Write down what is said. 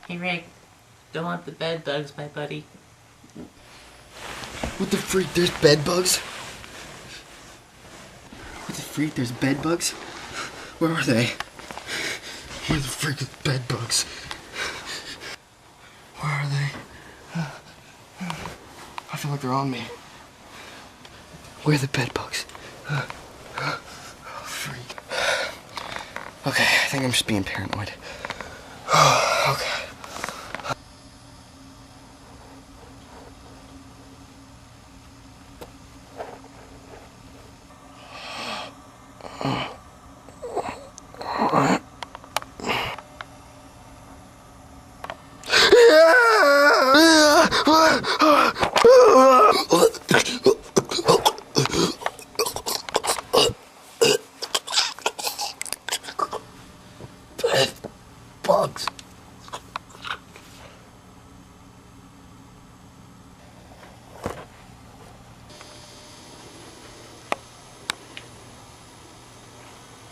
Hey Rick, don't want the bed bugs, my buddy. What the freak? There's bed bugs? What the freak? There's bed bugs? Where are they? Where the freak is bed bugs? Where are they? I feel like they're on me. Where are the bed bugs? Oh, freak. Okay, I think I'm just being paranoid. Okay. Bed bugs.